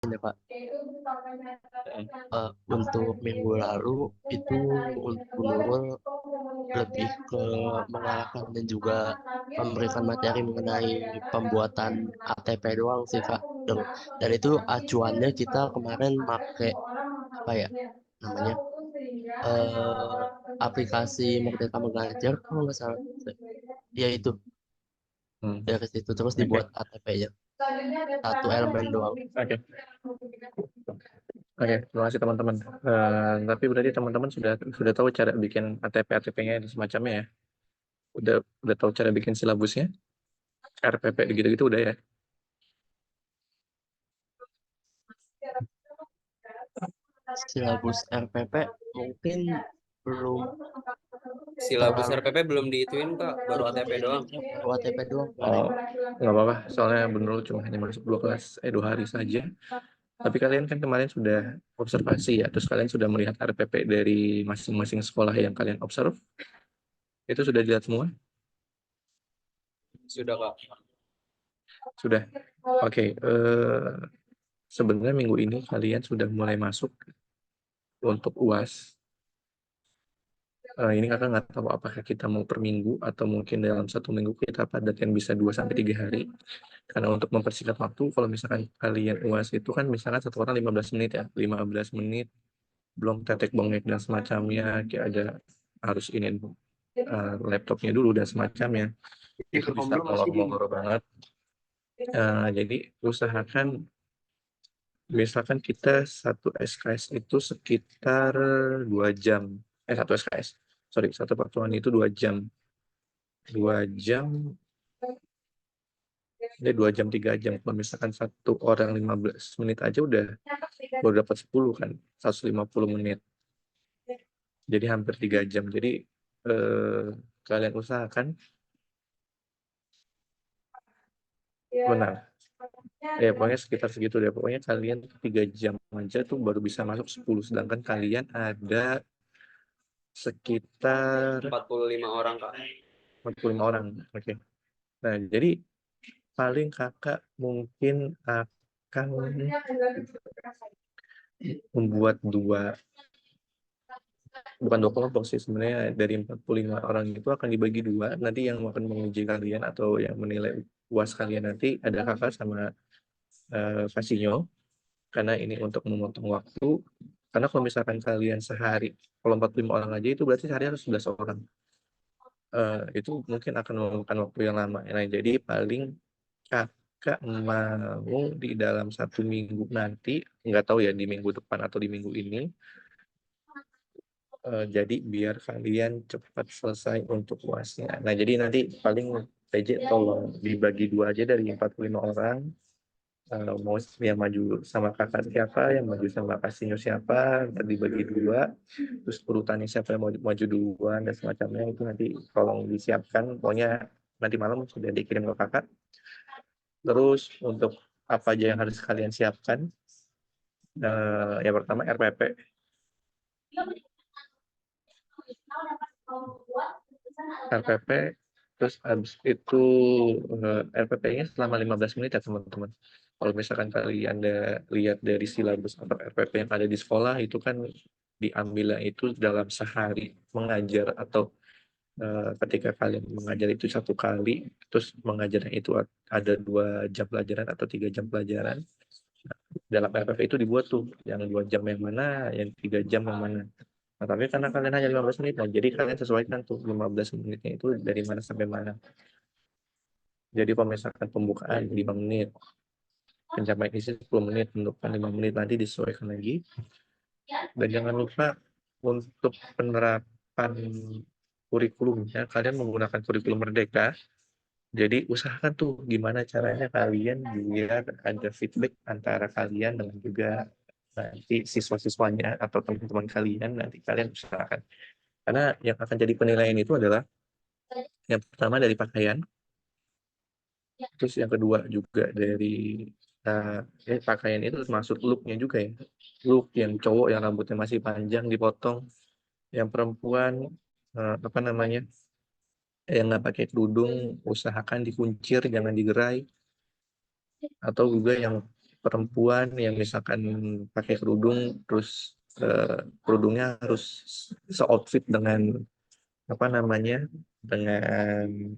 ini Pak. Untuk minggu lalu itu untuk Nurul lebih ke mengarahkan dan juga memberikan materi mengenai pembuatan ATP doang sih Kak. Dan itu acuannya kita kemarin pakai apa ya namanya eh aplikasi Merdeka Mengajar kalau nggak salah. Ya itu Hmm. dari situ terus Oke. dibuat ATP-nya satu elemen doang. Oke. Oke, terima kasih teman-teman. Tapi berarti teman-teman sudah tahu cara bikin ATP-ATP-nya dan semacamnya ya? Udah tahu cara bikin silabusnya? RPP gitu-gitu udah ya? Silabus RPP mungkin belum Silabus terlalu. RPP belum diituin Kak, baru ATP doang. Ya, baru ATP doang kemarin. Oh, nggak apa-apa. Soalnya benar cuma hanya masuk 2 hari saja. Tapi kalian kan kemarin sudah observasi ya, terus kalian sudah melihat RPP dari masing-masing sekolah yang kalian observe. Itu sudah dilihat semua? Sudah Kak. Sudah. Oke, sebenarnya minggu ini kalian sudah mulai masuk untuk UAS. Ini kakak nggak tahu apakah kita mau per minggu atau mungkin dalam 1 minggu kita padatkan bisa 2 sampai 3 hari. Karena untuk mempersingkat waktu, kalau misalkan kalian UAS itu kan misalkan satu orang 15 menit ya, 15 menit belum tetek bengek dan semacamnya, kayak ada harus ini laptopnya dulu dan semacamnya. Itu bisa molor-molor banget. Jadi usahakan misalkan kita satu SKS itu sekitar 2 jam. Satu SKS. Sorry, satu pertemuan itu 2 jam. 2 jam, ini 2 jam, 3 jam. Kalau misalkan satu orang 15 menit aja udah baru dapat 10 kan. 150 menit. Jadi hampir 3 jam. Jadi kalian usahakan benar. Ya pokoknya sekitar segitu deh. Pokoknya kalian 3 jam aja tuh baru bisa masuk 10. Sedangkan kalian ada sekitar 45 orang Kak. 45 orang. Oke. Nah, jadi paling kakak mungkin akan membuat bukan dua kelompok sih sebenarnya. Dari 45 orang itu akan dibagi dua. Nanti yang akan menguji kalian atau yang menilai UAS kalian nanti ada kakak sama Fasinyo. Karena ini untuk memotong waktu. Karena kalau misalkan kalian sehari, kalau 45 orang aja itu berarti sehari harus 11 orang. Itu mungkin akan memakan waktu yang lama. Nah, jadi paling kakak mau di dalam 1 minggu nanti, nggak tahu ya di minggu depan atau di minggu ini, jadi biar kalian cepat selesai untuk UASnya. Nah, jadi nanti paling PJ tolong dibagi dua aja dari 45 orang. Mau yang maju sama kakak siapa, yang maju sama kasihnya siapa, ntar dibagi dua, terus urutannya siapa yang mau maju duluan dan semacamnya itu nanti tolong disiapkan. Pokoknya nanti malam sudah dikirim ke kakak. Terus untuk apa aja yang harus kalian siapkan? Yang pertama RPP. RPP, terus habis itu RPP-nya selama 15 menit ya teman-teman. Kalau misalkan kalian ada lihat dari silabus atau RPP yang ada di sekolah itu kan diambilnya itu dalam sehari mengajar atau ketika kalian mengajar itu 1 kali, terus mengajarnya itu ada 2 jam pelajaran atau 3 jam pelajaran. Dalam RPP itu dibuat tuh yang 2 jam yang mana, yang 3 jam yang mana. Nah, tapi karena kalian hanya 15 menit, nah jadi kalian sesuaikan tuh 15 menitnya itu dari mana sampai mana. Jadi kalau misalkan pembukaan 5 menit, pencapaian isi 10 menit, penutupan 5 menit, nanti disesuaikan lagi. Dan jangan lupa untuk penerapan kurikulumnya, kalian menggunakan kurikulum Merdeka. Jadi usahakan tuh gimana caranya kalian biar ada feedback antara kalian dengan juga nanti siswa-siswanya atau teman-teman kalian, nanti kalian usahakan. Karena yang akan jadi penilaian itu adalah yang pertama dari pakaian, terus yang kedua juga dari pakaian itu termasuk looknya juga ya. Look yang cowok yang rambutnya masih panjang dipotong, yang perempuan apa namanya yang nggak pakai kerudung usahakan dikuncir jangan digerai, atau juga yang perempuan yang misalkan pakai kerudung, terus kerudungnya harus se-outfit dengan apa namanya, dengan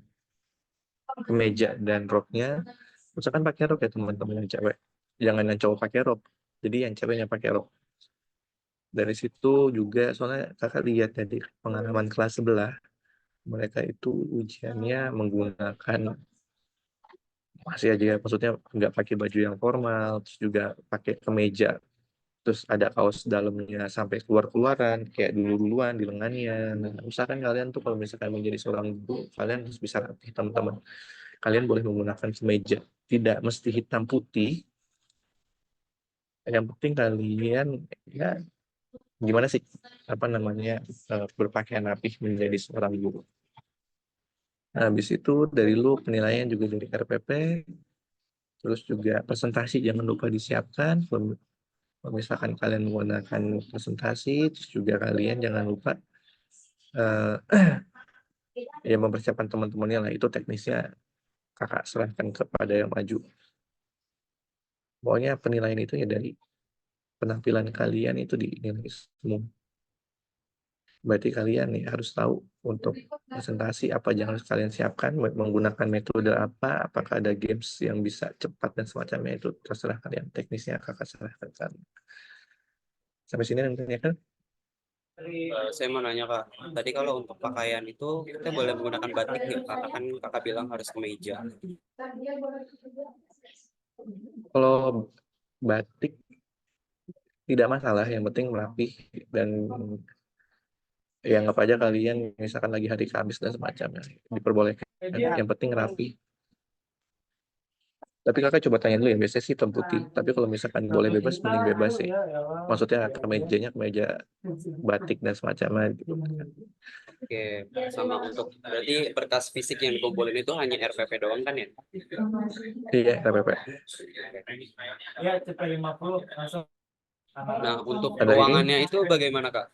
kemeja dan roknya. Misalkan pakai rok ya teman-teman yang cewek, jangan yang cowok pakai rok. Jadi yang ceweknya pakai rok. Dari situ juga soalnya kakak lihat dari pengalaman kelas sebelah, mereka itu ujiannya menggunakan masih aja maksudnya nggak pakai baju yang formal, terus juga pakai kemeja, terus ada kaos dalamnya sampai keluar-keluaran kayak dulu-duluan di lengannya. Nah, misalkan kalian tuh kalau misalkan menjadi seorang guru, kalian harus bisa rapih teman-teman. Kalian boleh menggunakan kemeja, tidak mesti hitam putih. Yang penting kalian ya gimana sih apa namanya berpakaian rapih menjadi seorang guru. Nah, habis itu dari lu penilaian juga dari RPP, terus juga presentasi jangan lupa disiapkan. Kalau misalkan kalian menggunakan presentasi, terus juga kalian jangan lupa eh, ya mempersiapkan teman-temannya lah. Itu teknisnya kakak serahkan kepada yang maju. Pokoknya penilaian itu ya dari penampilan kalian itu dinilai semua. Berarti kalian nih harus tahu untuk presentasi apa yang harus kalian siapkan, menggunakan metode apa, apakah ada games yang bisa cepat dan semacamnya, itu terserah kalian. Teknisnya kakak serahkan kan. Sampai sini nantinya kan? Saya mau nanya Kak, tadi kalau untuk pakaian itu kita boleh menggunakan batik nggak? Karena kan Kakak bilang harus kemeja. Kalau batik tidak masalah, yang penting rapih dan ya anggap aja kalian misalkan lagi hari Kamis dan semacamnya diperbolehkan. Yang penting rapi. Tapi kakak coba tanya dulu ya, biasanya sih hitam putih. Tapi kalau misalkan boleh bebas, mending bebas sih. Maksudnya kemejanya kemeja batik dan semacamnya gitu. Oke, sama untuk berarti berkas fisik yang dikumpulin itu hanya RPP doang kan ya? Iya, KPP. Ya, CP50 langsung. Nah, untuk Ada lagi? ruangannya itu bagaimana Kak?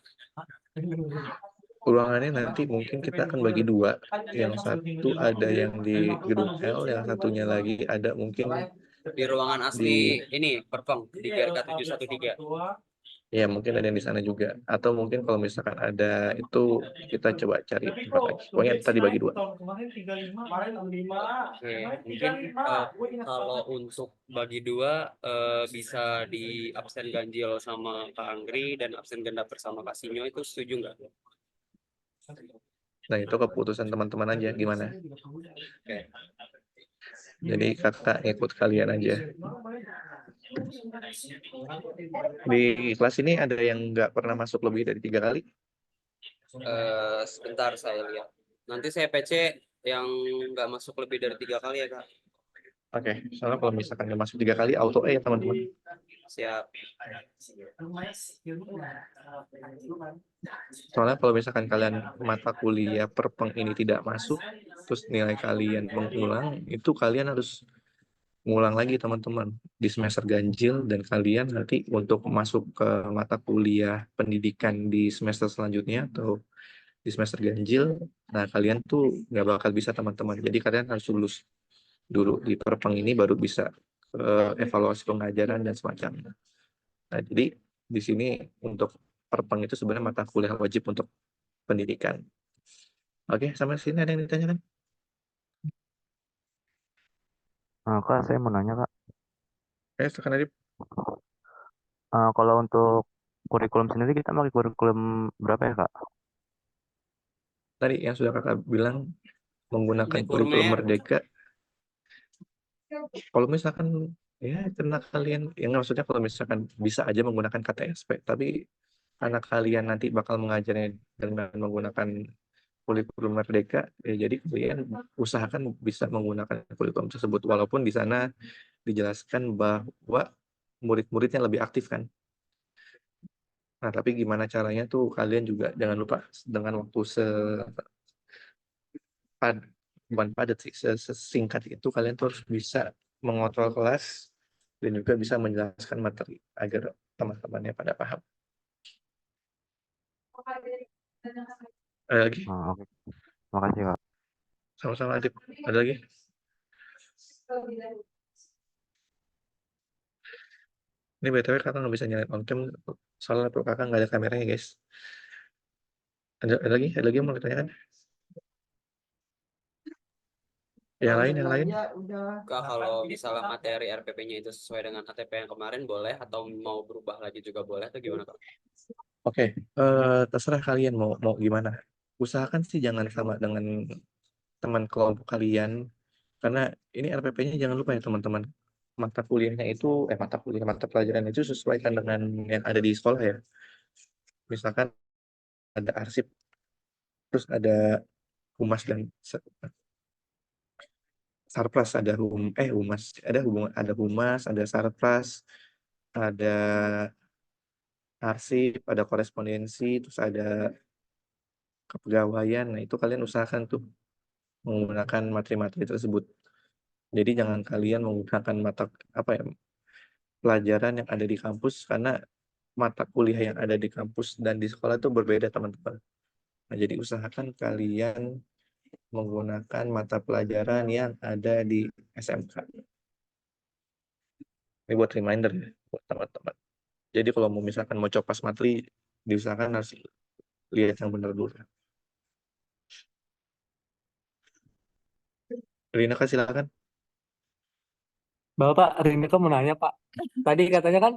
Ruangannya nanti mungkin kita akan bagi dua. Yang satu ada yang di gedung L, yang satunya lagi ada mungkin Di ruangan asli ini, Perpong, di GRK 713. ya mungkin ada yang di sana juga. Atau mungkin kalau misalkan ada itu kita coba cari tempat lagi. Pokoknya tadi bagi dua. Oke, mungkin kalau untuk bagi dua bisa di absen ganjil sama Kak Anggri dan absen genap bersama Kak Sinyo, itu setuju nggak? Nah itu keputusan teman-teman aja gimana. Oke. Jadi kakak ikut kalian aja. Di kelas ini ada yang nggak pernah masuk lebih dari 3 kali? Sebentar saya lihat. Nanti saya PC yang nggak masuk lebih dari 3 kali ya Kak. Oke, soalnya kalau misalkan nggak masuk 3 kali, auto ya teman-teman. Siap. Soalnya kalau misalkan kalian mata kuliah perpeng ini tidak masuk, terus nilai kalian mengulang, itu kalian harus ngulang lagi teman-teman di semester ganjil, dan kalian nanti untuk masuk ke mata kuliah pendidikan di semester selanjutnya atau di semester ganjil, nah kalian tuh nggak bakal bisa teman-teman. Jadi kalian harus lulus dulu di perpeng ini baru bisa evaluasi pengajaran dan semacamnya. Nah jadi di sini untuk perpeng itu sebenarnya mata kuliah wajib untuk pendidikan. Oke, sampai sini ada yang ditanyakan? Kak, saya mau nanya, Kak. Silakan Adip. Kalau untuk kurikulum sendiri kita pakai kurikulum berapa ya, Kak? Tadi yang sudah kakak bilang menggunakan kurikulum Merdeka. Kalau misalkan ya karena kalian, yang maksudnya kalau misalkan bisa aja menggunakan KTSP, tapi karena kalian nanti bakal mengajarnya dengan menggunakan kurikulum Merdeka, ya jadi kalian usahakan bisa menggunakan kurikulum tersebut, walaupun di sana dijelaskan bahwa murid-muridnya lebih aktif kan. Nah, tapi gimana caranya tuh kalian juga jangan lupa dengan waktu bukan padat sih, sesingkat itu kalian tuh harus bisa mengontrol kelas dan juga bisa menjelaskan materi agar teman-temannya pada paham. Ada lagi? Oke. Makasih, Kak. Sama-sama Adip. Ada lagi? Ini BTW kakak nggak bisa nyalain on cam soalnya laptop kakak nggak ada kameranya guys. Ada lagi yang mau ditanyakan? Yang lain? Kak, kalau misalnya materi RPP-nya itu sesuai dengan ATP yang kemarin boleh atau mau berubah lagi juga boleh atau gimana Kak? Oke, terserah kalian mau gimana. Usahakan sih jangan sama dengan teman kelompok kalian, karena ini RPP-nya jangan lupa ya teman-teman. Mata pelajaran itu sesuaikan dengan yang ada di sekolah ya. Misalkan ada arsip, terus ada humas dan sarpras, ada sarpras, ada arsip, ada korespondensi, terus ada kepegawaian. Nah, itu kalian usahakan tuh menggunakan materi-materi tersebut. Jadi jangan kalian menggunakan pelajaran yang ada di kampus, karena mata kuliah yang ada di kampus dan di sekolah itu berbeda teman-teman. Nah, jadi usahakan kalian menggunakan mata pelajaran yang ada di SMK. Ini buat reminder ya, buat teman-teman. Jadi kalau misalkan mau copas materi, diusahakan harus lihat yang benar dulu. Rina, silakan. Bapak, Riniko mau nanya, Pak. Tadi katanya kan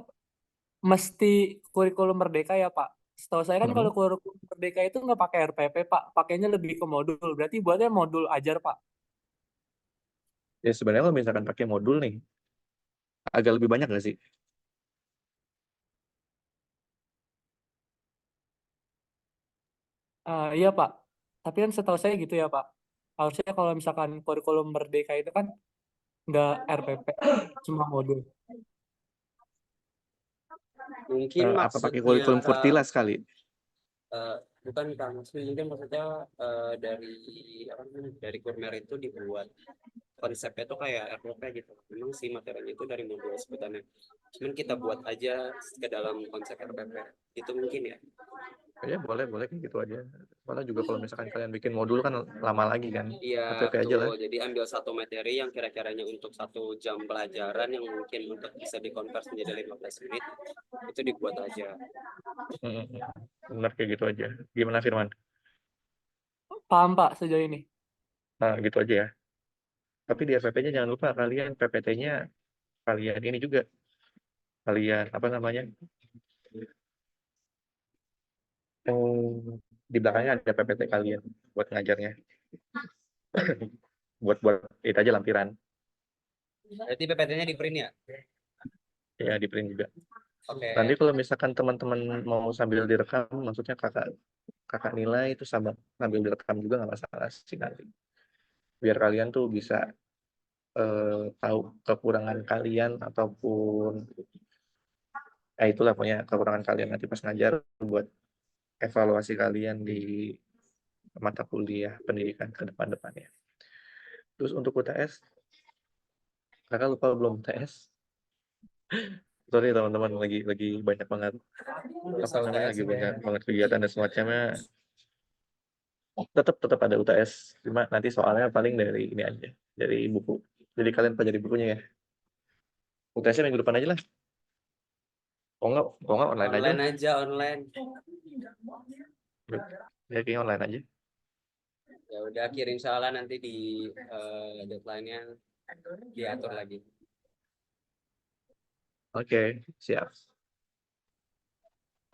mesti kurikulum merdeka ya, Pak. Setahu saya kan kalau kurikulum merdeka itu nggak pakai RPP, Pak. Pakainya lebih ke modul. Berarti buatnya modul ajar, Pak. Ya sebenarnya kalau misalkan pakai modul nih, agak lebih banyak nggak sih? Iya, Pak. Tapi kan setahu saya gitu ya, Pak. Harusnya kalau misalkan kurikulum merdeka itu kan nggak RPP, cuma modul. Mungkin Apa pakai maksudnya kurikulum Kak, Fortila sekali? bukan Kak, mungkin maksudnya dari apa namanya, dari Kurmer itu dibuat konsepnya tuh kayak RPP gitu. Memang sih materinya itu dari modul sebutannya. Cuman kita buat aja ke dalam konsep RPP. Itu mungkin ya. Ya boleh kayak gitu aja. Soalnya juga kalau misalkan kalian bikin modul kan lama lagi kan. Iya, RPP aja lah. betul. Jadi ambil satu materi yang kira-kiranya untuk 1 jam pelajaran yang mungkin untuk bisa dikonvers menjadi 15 menit, itu dibuat aja. Benar kayak gitu aja. Gimana Firman? Paham, Pak, sejauh ini. Nah, gitu aja ya. Tapi di RPP-nya jangan lupa kalian PPT-nya kalian ini juga. Kalian apa namanya? Di belakangnya ada PPT kalian buat ngajarnya. buat itu aja lampiran. Berarti PPT-nya di print ya? Ya di print juga. Oke. Nanti kalau misalkan teman-teman mau sambil direkam, maksudnya kakak nilai itu sambil direkam juga nggak masalah sih nanti. Biar kalian tuh bisa tahu kekurangan kalian ataupun itulah punya kekurangan kalian nanti pas ngajar buat evaluasi kalian di mata kuliah pendidikan ke depan-depannya. Terus untuk UTS, kakak lupa belum UTS? Sorry teman-teman, lagi banyak banget apa namanya, lagi banyak banget kegiatan dan semacamnya. Tetap ada UTS, cuma nanti soalnya paling dari ini aja, dari buku. Jadi kalian pelajari bukunya ya. UTS-nya minggu depan aja lah. Kok nggak online aja. Online aja, online. Ya kayaknya online aja. Ya udah, kirim soalnya nanti di deadline-nya diatur lagi. Oke, siap.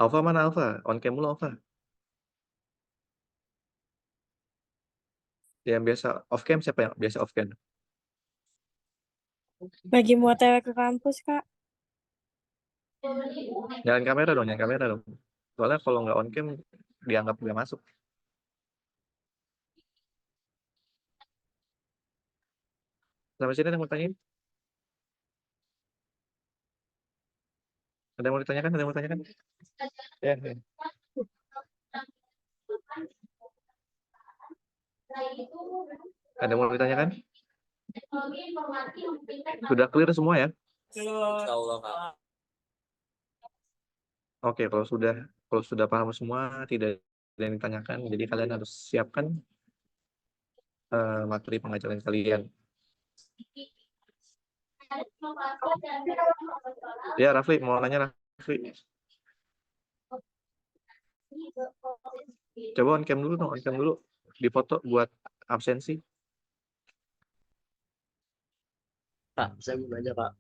Alfa mana Alfa? On cam mulu Alfa. Yang biasa off cam siapa yang biasa off cam? Lagi mau TW ke kampus, Kak. Nyalain kamera dong. Soalnya kalau nggak on cam dianggap nggak masuk. Sampai sini ada yang mau tanyain? Ada yang mau ditanyakan? Ya. Ada yang mau ditanyakan? Sudah clear semua ya? Insya Allah Kak. Oke, kalau sudah paham semua, tidak ada yang ditanyakan, jadi kalian harus siapkan materi pengajaran kalian. Ya, Rafli, mau nanya Rafli. Coba on cam dulu dong, on cam dulu. Dipoto buat absensi. Kak, saya mau nanya Kak,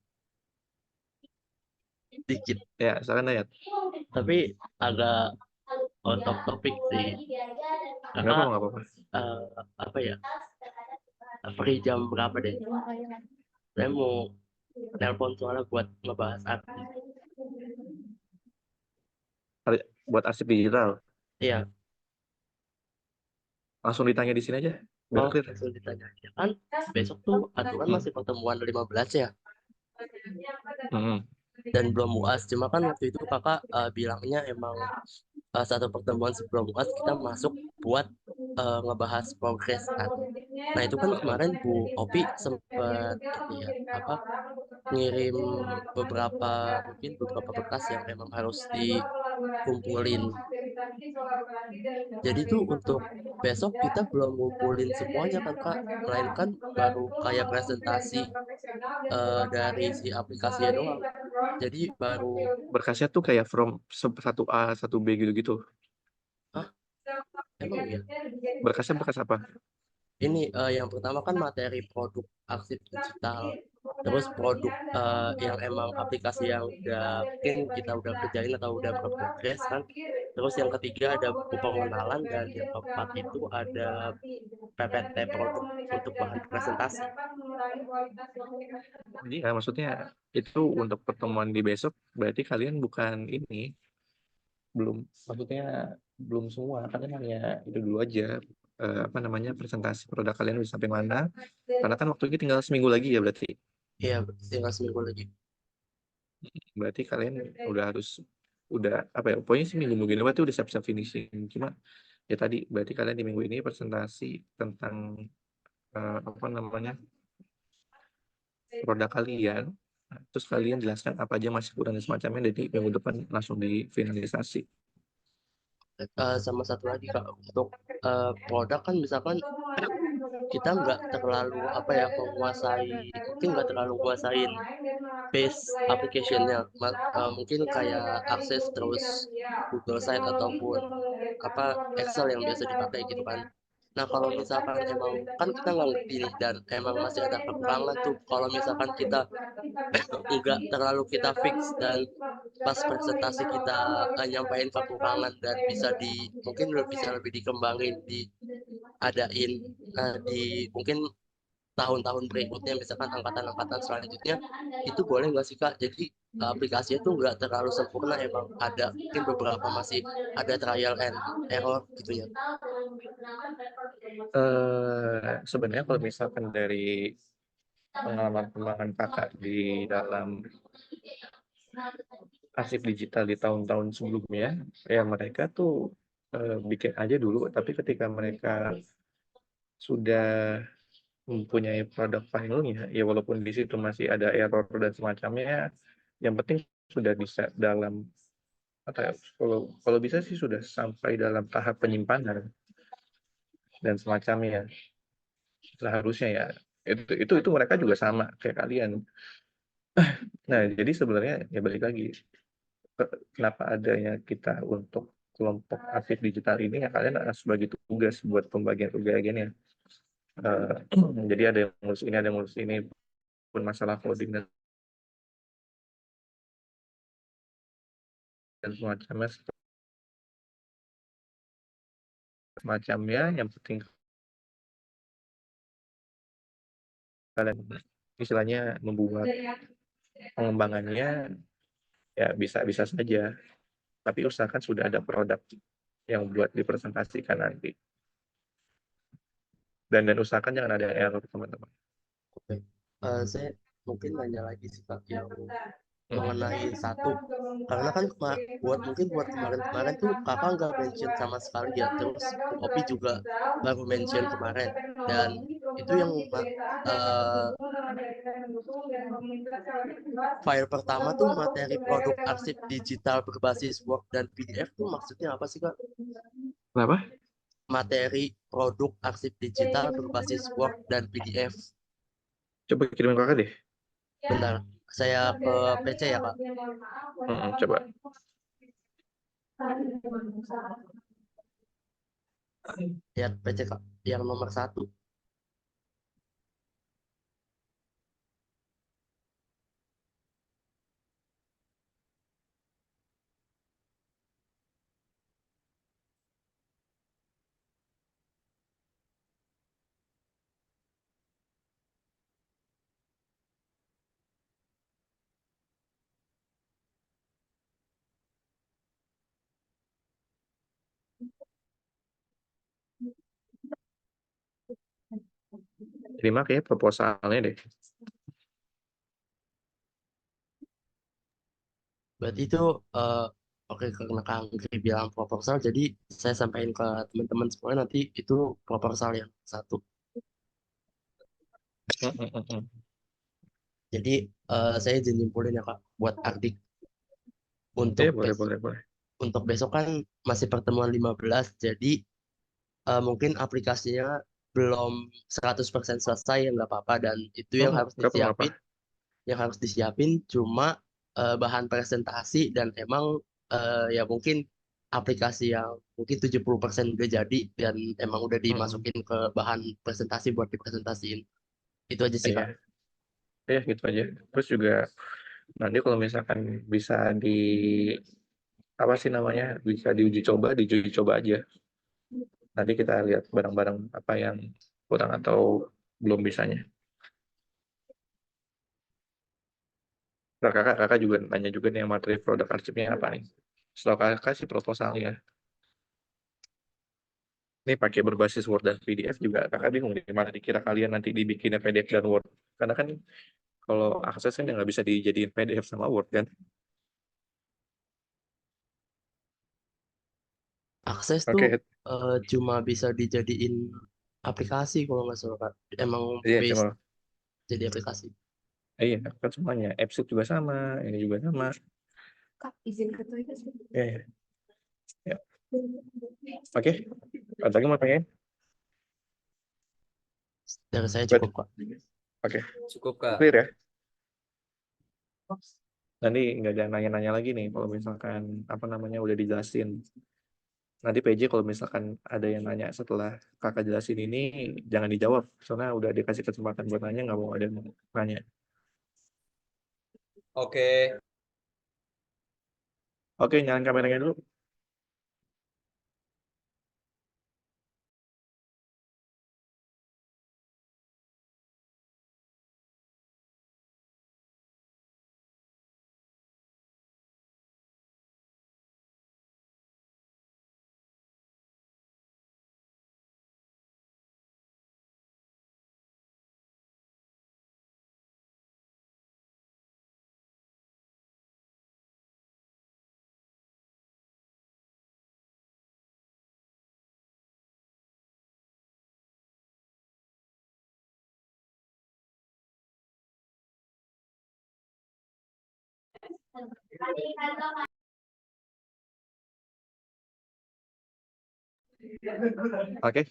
dikit, Ya, silakan Dayat. tapi agak out of topic sih. Nggak Kakak, apa-apa. apa ya, free jam berapa deh? Saya mau telepon soalnya buat ngebahas artis. Buat arsip digital. Iya, Langsung ditanya di sini aja. Biar clear. langsung ditanya aja. Kan besok tuh aturan masih pertemuan 15 ya, Hmm. dan belum UAS. Cuma kan waktu itu kakak bilangnya emang satu pertemuan sebelum UAS kita masuk buat ngebahas progres kan. Nah itu kan kemarin Bu Opi sempat ini ya apa ngirim mungkin beberapa berkas yang memang harus dikumpulin. Jadi tuh untuk besok kita belum ngumpulin semuanya kan Kak, melainkan baru kayak presentasi dari si aplikasinya doang. Jadi baru, Berkasnya tuh kayak from 1A, 1B gitu-gitu. hah, emang ya? Berkasnya berkas apa? Ini yang pertama kan materi produk arsip digital, terus produk yang emang aplikasi yang mungkin kita udah kerjain atau udah berprogres kan. Terus yang ketiga ada buku pengenalan, dan yang keempat itu ada PPT produk untuk bahan presentasi. Jadi ya, maksudnya itu untuk pertemuan di besok berarti kalian bukan ini, maksudnya belum semua, kalian hanya itu dulu aja, apa namanya, presentasi produk kalian udah sampai mana, karena kan waktu ini tinggal seminggu lagi ya berarti. Iya, tinggal seminggu lagi. Berarti kalian udah apa ya, pokoknya sih minggu ini berarti udah siap-siap finishing. Cuma ya tadi berarti kalian di minggu ini presentasi tentang apa namanya, produk kalian. Nah, terus kalian jelaskan apa aja masih kurang dan semacamnya, jadi minggu depan langsung difinalisasi. Sama satu lagi Kak, untuk produk kan misalkan kita nggak terlalu apa ya mungkin nggak terlalu menguasain base application-nya. Mungkin kayak akses terus Google Site ataupun apa Excel yang biasa dipakai gitu kan. Nah kalau misalkan emang kan kita nggak ngerti nih, dan emang masih ada kekurangan tuh, kalau misalkan kita nggak terlalu kita fix, dan pas presentasi kita nyampain kekurangan, dan mungkin bisa lebih dikembangin, diadain di mungkin tahun-tahun berikutnya, misalkan angkatan-angkatan selanjutnya, itu boleh nggak sih Kak? Jadi aplikasinya tuh nggak terlalu sempurna, emang ada mungkin beberapa masih ada trial and error gitu ya. Sebenarnya kalau misalkan dari pengalaman kakak di dalam arsip digital di tahun-tahun sebelumnya, ya mereka tuh bikin aja dulu, tapi ketika mereka sudah mempunyai produk finalnya, ya walaupun di situ masih ada error dan semacamnya, yang penting sudah bisa dalam, atau kalau bisa sih sudah sampai dalam tahap penyimpanan dan semacamnya, seharusnya ya. Itu mereka juga sama kayak kalian. Nah, jadi sebenarnya ya balik lagi, kenapa adanya kita untuk kelompok arsip digital ini, ya kalian harus bagi tugas buat pembagian tugasnya. Jadi ada yang ngurus ini, ada yang ngurus ini, pun masalah coding dan semacamnya. Yang penting kalian istilahnya membuat pengembangannya ya bisa saja, tapi usahakan sudah ada produk yang buat dipresentasikan nanti, dan usahakan jangan ada error teman-teman. Oke. Saya mungkin nanya lagi sih Kak, yang mengenai satu, karena kan buat kemarin-kemarin tuh kakak nggak mention sama sekali ya, terus Opi juga baru mention kemarin, dan itu yang file pertama tuh materi produk arsip digital berbasis Word dan PDF tuh maksudnya apa sih Kak? Kenapa? Materi produk arsip digital berbasis Word dan PDF. Coba kirimin kakak deh. Bentar, saya ke PC ya Kak. Coba. Lihat PC Kak, yang nomor 1. Terima kayak proposalnya deh. Berarti itu oke, karena Kang Gri bilang proposal, jadi saya sampaikan ke teman-teman semua nanti itu proposal yang 1. Jadi saya izin nyimpulin ya Kak, buat Ardik untuk Iya, boleh, besok. boleh, boleh. Untuk besok kan masih pertemuan 15, jadi mungkin aplikasinya belum 100% selesai, ya nggak apa-apa, dan itu yang harus Nggak apa-apa. disiapin. Yang harus disiapin cuma bahan presentasi, dan emang ya mungkin aplikasi yang mungkin 70% udah jadi dan emang udah dimasukin ke bahan presentasi buat dipresentasiin. Itu aja sih Iya, Kak. iya gitu aja. Terus juga nanti kalau misalkan bisa apa sih namanya, bisa diuji coba aja. Nanti kita lihat bareng-bareng apa yang kurang atau belum bisanya. Nah, kakak juga nanya juga nih materi produk arsipnya apa nih. Setelah kakak sih proposalnya. Ini pakai berbasis Word dan PDF juga kakak bingung nih gimana dikira kalian nanti dibikinnya PDF dan Word. Karena kan kalau akses kan nggak bisa dijadiin PDF sama Word kan. Akses tuh Oke, cuma bisa dijadiin aplikasi kalau nggak salah Kak. Emang iya base cuma jadi aplikasi. iya kan semuanya. Apps juga sama, ini juga sama. Kak, izin ke toilet. Iya, iya. Ya. Oke, ada lagi mau tanyain? Dari saya Berarti- cukup Kak. Oke, Cukup Kak. clear ya. Nanti nggak ada nanya-nanya lagi nih kalau misalkan apa namanya udah dijelasin. Nanti PJ kalau misalkan ada yang nanya setelah kakak jelasin ini jangan dijawab soalnya udah dikasih kesempatan buat nanya, nggak mau ada yang nanya. Oke. Oke, nyalain kameranya dulu. Oke,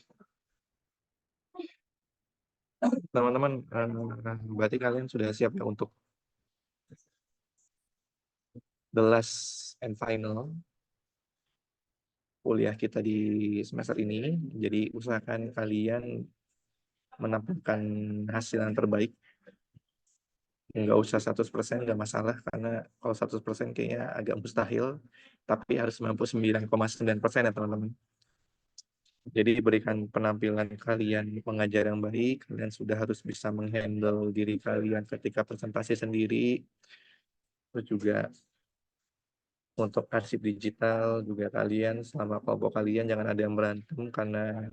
teman-teman, berarti kalian sudah siap ya untuk the last and final kuliah kita di semester ini. Jadi usahakan kalian menampilkan hasil yang terbaik. Nggak usah 100%, nggak masalah, karena kalau 100% kayaknya agak mustahil, tapi harus 99,9% ya teman-teman. Jadi berikan penampilan kalian mengajar yang baik, kalian sudah harus bisa menghandle diri kalian ketika presentasi sendiri. Terus juga untuk arsip digital juga kalian selama kelompok kalian jangan ada yang berantem karena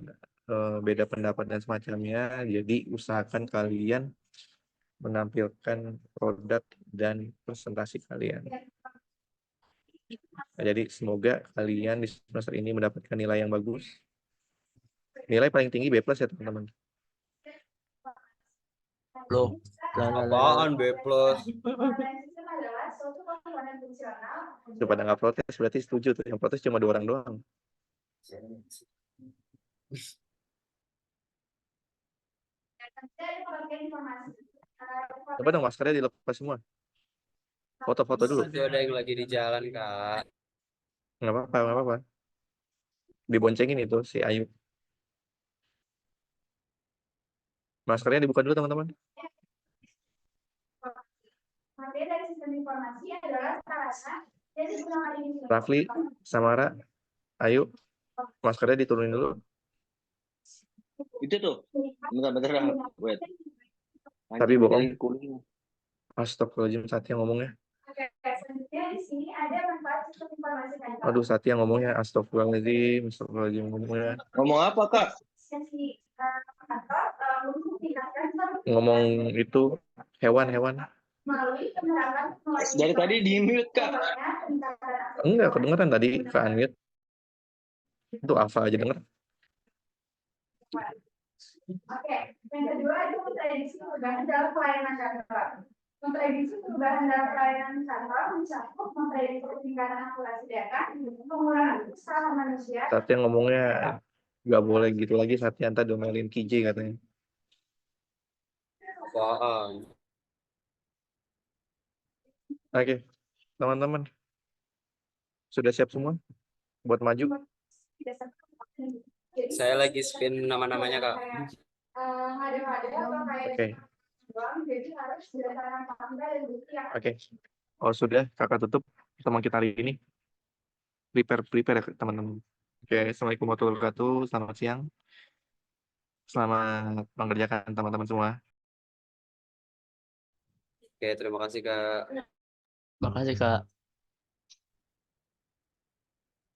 beda pendapat dan semacamnya. Jadi usahakan kalian menampilkan produk dan presentasi kalian. Nah, jadi semoga kalian di semester ini mendapatkan nilai yang bagus. Nilai paling tinggi B+ ya teman-teman. Loh, Apaan B+? Itu pada nggak protes berarti setuju tuh. Yang protes cuma 2 orang doang. Coba dong maskernya dilepas semua. Foto-foto dulu. Itu ada yang lagi di jalan, Kak. Nggak apa-apa, nggak apa-apa. Diboncengin itu si Ayu. Maskernya dibuka dulu teman-teman. Materi dari sistem informasi adalah sarana yang digunakan di Rafli, Samara, Ayu, maskernya diturunin dulu. Itu tuh. Bentar-bentar. Wait. Tapi bohong. Jadi kuning. Astagfirullahaladzim, Satya ngomongnya. Oke, selanjutnya di sini ada manfaat sistem informasi kantor. Aduh, Satya ngomongnya. Astagfirullahaladzim, Astagfirullahaladzim ngomongnya. Ngomong apa, Kak? Sesi kantor untuk meningkatkan Ngomong itu hewan-hewan. melalui penerapan Dari tadi di mute, Kak. Enggak, kedengeran tadi ke unmute. Itu Alfa aja denger. Oke, yang kedua itu memprediksi perubahan dalam pelayanan kantor. Memprediksi perubahan dalam pelayanan kantor mencakup memprediksi peningkatan akurasi data, pengurangan usaha manusia. Satya ngomongnya nggak boleh gitu lagi. Satya ntar domelin KJ katanya. Apaan? Oke, teman-teman. Sudah siap semua buat maju? Saya lagi spin nama-namanya, Kak. Oke. Oke. Oh sudah, kakak tutup pertemuan kita hari ini. Prepare ya teman-teman. Oke, assalamualaikum warahmatullahi wabarakatuh. Selamat siang. Selamat mengerjakan teman-teman semua. Oke, terima kasih, Kak. Makasih Kak.